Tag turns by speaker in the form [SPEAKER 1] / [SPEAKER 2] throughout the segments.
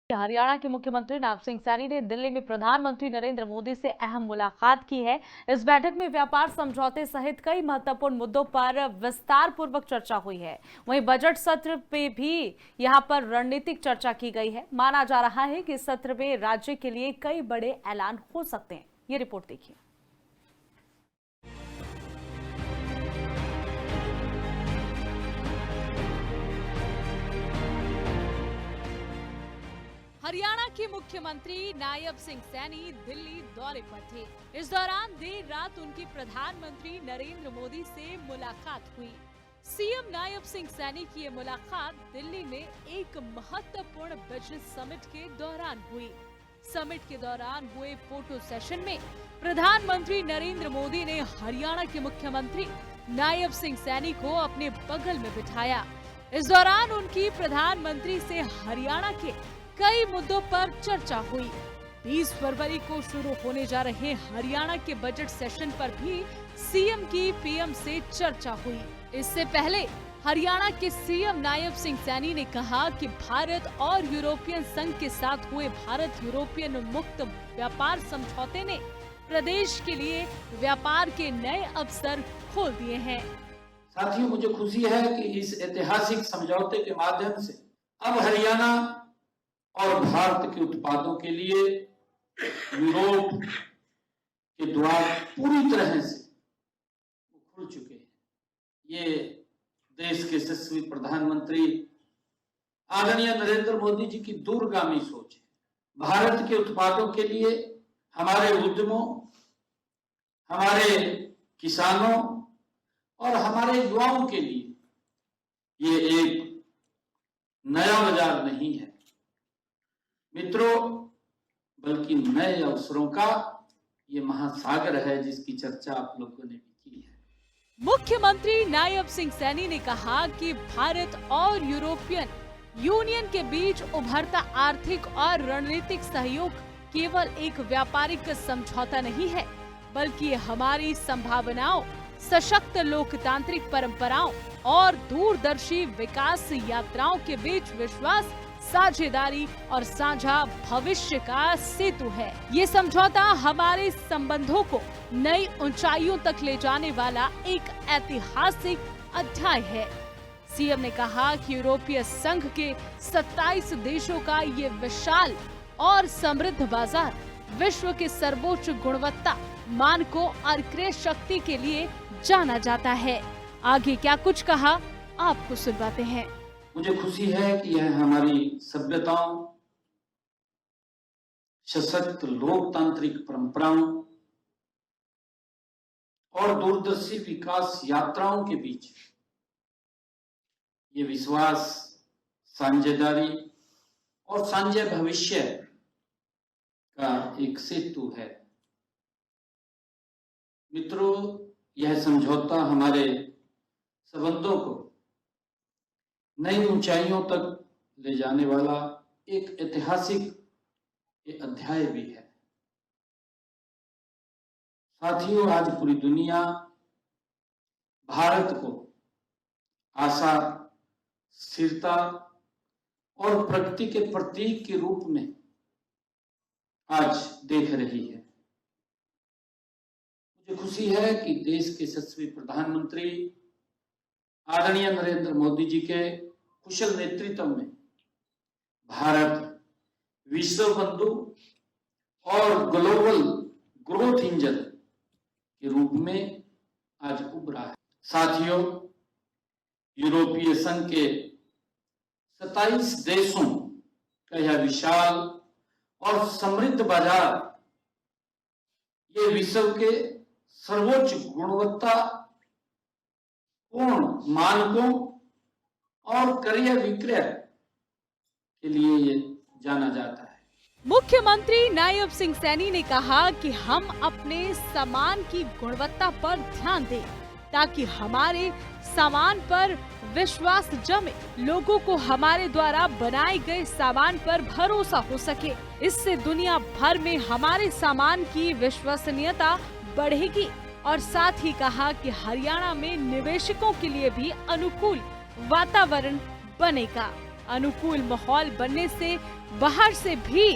[SPEAKER 1] हरियाणा के मुख्यमंत्री नायब सिंह सैनी ने दिल्ली में प्रधानमंत्री नरेंद्र मोदी से अहम मुलाकात की है। इस बैठक में व्यापार समझौते सहित कई महत्वपूर्ण मुद्दों पर विस्तार पूर्वक चर्चा हुई है। वहीं बजट सत्र पे भी यहां पर रणनीतिक चर्चा की गई है। माना जा रहा है कि इस सत्र में राज्य के लिए कई बड़े ऐलान हो सकते हैं। ये रिपोर्ट देखिए।
[SPEAKER 2] हरियाणा के मुख्यमंत्री नायब सिंह सैनी दिल्ली दौरे पर थे। इस दौरान देर रात उनकी प्रधानमंत्री नरेंद्र मोदी से मुलाकात हुई। सीएम नायब सिंह सैनी की ये मुलाकात दिल्ली में एक महत्वपूर्ण बिजनेस समिट के दौरान हुई। समिट के दौरान हुए फोटो सेशन में प्रधानमंत्री नरेंद्र मोदी ने हरियाणा के मुख्यमंत्री नायब सिंह सैनी को अपने बगल में बिठाया। इस दौरान उनकी प्रधानमंत्री से हरियाणा के कई मुद्दों पर चर्चा हुई। 20 फरवरी को शुरू होने जा रहे हरियाणा के बजट सेशन पर भी सीएम की पीएम से चर्चा हुई। इससे पहले हरियाणा के सीएम नायब सिंह सैनी ने कहा कि भारत और यूरोपियन संघ के साथ हुए भारत यूरोपियन मुक्त व्यापार समझौते ने प्रदेश के लिए व्यापार के नए अवसर खोल दिए हैं।
[SPEAKER 3] साथियों, मुझे खुशी है कि इस ऐतिहासिक समझौते के माध्यम से अब हरियाणा और भारत के उत्पादों के लिए यूरोप के द्वार पूरी तरह से खुल चुके हैं। ये देश के यशस्वी प्रधानमंत्री आदरणीय नरेंद्र मोदी जी की दूरगामी सोच है। भारत के उत्पादों के लिए हमारे उद्यमों, हमारे किसानों और हमारे युवाओं के लिए ये एक नया बाजार नहीं है मित्रों, बल्कि नए अवसरों का ये महासागर है जिसकी चर्चा आप लोगों ने भी की है।
[SPEAKER 2] मुख्यमंत्री नायब सिंह सैनी ने कहा कि भारत और यूरोपियन यूनियन के बीच उभरता आर्थिक और रणनीतिक सहयोग केवल एक व्यापारिक समझौता नहीं है, बल्कि हमारी संभावनाओं, सशक्त लोकतांत्रिक परंपराओं और दूरदर्शी विकास यात्राओं के बीच विश्वास, साझेदारी और साझा भविष्य का सेतु है। ये समझौता हमारे संबंधों को नई ऊंचाइयों तक ले जाने वाला एक ऐतिहासिक अध्याय है। सीएम ने कहा कि यूरोपीय संघ के 27 देशों का ये विशाल और समृद्ध बाजार विश्व के सर्वोच्च गुणवत्ता मानकों और क्रय शक्ति के लिए जाना जाता है। आगे क्या कुछ कहा, आपको सुनवाते हैं।
[SPEAKER 3] मुझे खुशी है कि यह हमारी सभ्यताओं, सशक्त लोकतांत्रिक परंपराओं और दूरदर्शी विकास यात्राओं के बीच ये विश्वास, साझेदारी और साझा भविष्य का एक सेतु है। मित्रों, यह समझौता हमारे संबंधों को नई ऊंचाइयों तक ले जाने वाला एक ऐतिहासिक अध्याय भी है। साथियों, आज पूरी दुनिया भारत को आशा, स्थिरता और प्रगति के प्रतीक के रूप में आज देख रही है। मुझे खुशी है कि देश के यशस्वी प्रधानमंत्री आदरणीय नरेंद्र मोदी जी के कुशल नेतृत्व में भारत विश्व बंधु और ग्लोबल ग्रोथ इंजन के रूप में आज उभरा है। साथियों, यूरोपीय संघ के 27 देशों का यह विशाल और समृद्ध बाजार ये विश्व के सर्वोच्च गुणवत्ता पूर्ण मानकों और क्रय विक्रय के लिए ये जाना जाता है।
[SPEAKER 2] मुख्यमंत्री नायब सिंह सैनी ने कहा कि हम अपने सामान की गुणवत्ता पर ध्यान दें ताकि हमारे सामान पर विश्वास जमे, लोगों को हमारे द्वारा बनाए गए सामान पर भरोसा हो सके। इससे दुनिया भर में हमारे सामान की विश्वसनीयता बढ़ेगी और साथ ही कहा कि हरियाणा में निवेशकों के लिए भी अनुकूल वातावरण बनेगा। अनुकूल माहौल बनने से बाहर से भी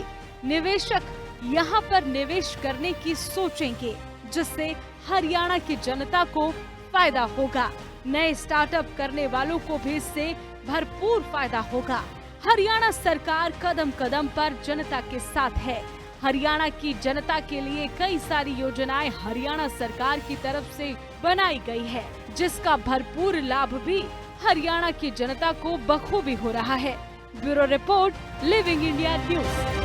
[SPEAKER 2] निवेशक यहाँ पर निवेश करने की सोचेंगे, जिससे हरियाणा की जनता को फायदा होगा। नए स्टार्टअप करने वालों को भी इससे भरपूर फायदा होगा। हरियाणा सरकार कदम कदम पर जनता के साथ है। हरियाणा की जनता के लिए कई सारी योजनाएं हरियाणा सरकार की तरफ से बनाई गई है, जिसका भरपूर लाभ भी हरियाणा की जनता को बखूबी हो रहा है। Bureau report, living India news.